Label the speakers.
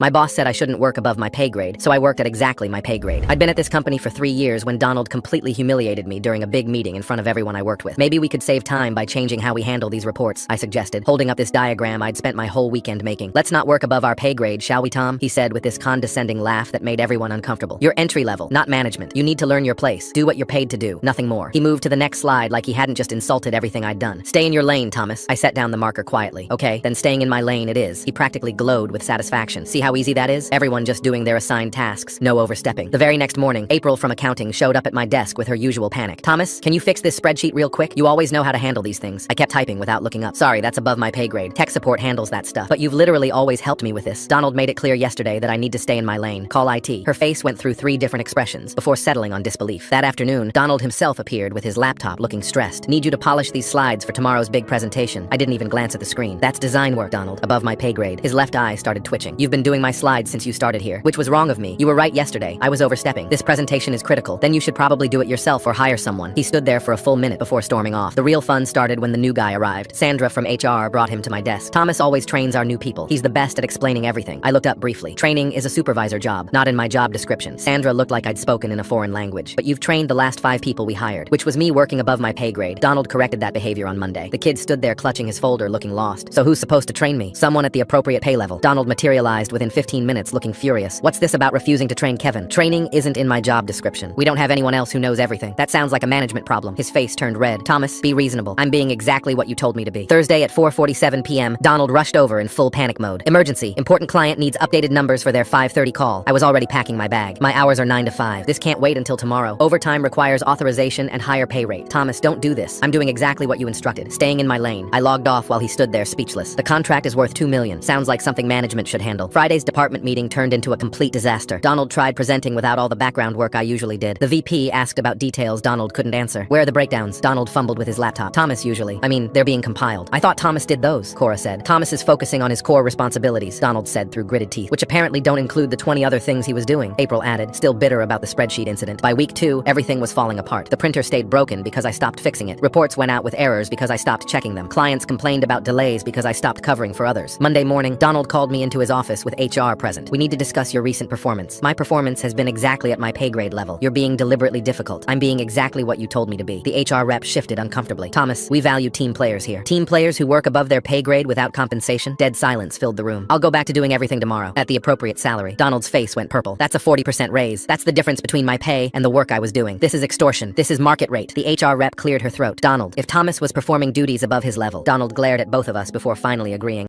Speaker 1: My boss said I shouldn't work above my pay grade, so I worked at exactly my pay grade. I'd been at this company for 3 years when Donald completely humiliated me during a big meeting in front of everyone I worked with. Maybe we could save time by changing how we handle these reports, I suggested, holding up this diagram I'd spent my whole weekend making. Let's not work above our pay grade, shall we, Tom? He said with this condescending laugh that made everyone uncomfortable. You're entry level, not management. You need to learn your place. Do what you're paid to do, nothing more. He moved to the next slide like he hadn't just insulted everything I'd done. Stay in your lane, Thomas. I set down the marker quietly. Okay, then staying in my lane it is. He practically glowed with satisfaction. See how easy that is? Everyone just doing their assigned tasks, no overstepping. The very next morning, April from accounting showed up at my desk with her usual panic. Thomas, can you fix this spreadsheet real quick? You always know how to handle these things. I kept typing without looking up. Sorry, that's above my pay grade. Tech support handles that stuff. But you've literally always helped me with this. Donald made it clear yesterday that I need to stay in my lane. Call IT. Her face went through 3 different expressions before settling on disbelief. That afternoon, Donald himself appeared with his laptop looking stressed. Need you to polish these slides for tomorrow's big presentation. I didn't even glance at the screen. That's design work, Donald. Above my pay grade. His left eye started twitching. You've been doing my slides since you started here, which was wrong of me. You were right yesterday. I was overstepping. This presentation is critical. Then you should probably do it yourself or hire someone. He stood there for a full minute before storming off. The real fun started when the new guy arrived. Sandra from HR brought him to my desk. Thomas always trains our new people. He's the best at explaining everything. I looked up briefly. Training is a supervisor job, not in my job description. Sandra looked like I'd spoken in a foreign language. But you've trained the last 5 people we hired, which was me working above my pay grade. Donald corrected that behavior on Monday. The kid stood there clutching his folder looking lost. So who's supposed to train me? Someone at the appropriate pay level. Donald materialized within 15 minutes looking furious. What's this about refusing to train Kevin? Training isn't in my job description. We don't have anyone else who knows everything. That sounds like a management problem. His face turned red. Thomas, be reasonable. I'm being exactly what you told me to be. Thursday at 4:47 p.m., Donald rushed over in full panic mode. Emergency. Important client needs updated numbers for their 5:30 call. I was already packing my bag. My hours are 9 to 5. This can't wait until tomorrow. Overtime requires authorization and higher pay rate. Thomas, don't do this. I'm doing exactly what you instructed. Staying in my lane. I logged off while he stood there speechless. The contract is worth $2 million. Sounds like something management should handle. Friday's department meeting turned into a complete disaster. Donald tried presenting without all the background work I usually did. The VP asked about details Donald couldn't answer. Where are the breakdowns? Donald fumbled with his laptop. Thomas usually. They're being compiled. I thought Thomas did those, Cora said. Thomas is focusing on his core responsibilities, Donald said through gritted teeth, which apparently don't include the 20 other things he was doing. April added, still bitter about the spreadsheet incident. By week 2, everything was falling apart. The printer stayed broken because I stopped fixing it. Reports went out with errors because I stopped checking them. Clients complained about delays because I stopped covering for others. Monday morning, Donald called me into his office with HR present. We need to discuss your recent performance. My performance has been exactly at my pay grade level. You're being deliberately difficult. I'm being exactly what you told me to be. The HR rep shifted uncomfortably. Thomas, we value team players here. Team players who work above their pay grade without compensation? Dead silence filled the room. I'll go back to doing everything tomorrow at the appropriate salary. Donald's face went purple. That's a 40% raise. That's the difference between my pay and the work I was doing. This is extortion. This is market rate. The HR rep cleared her throat. Donald, if Thomas was performing duties above his level. Donald glared at both of us before finally agreeing.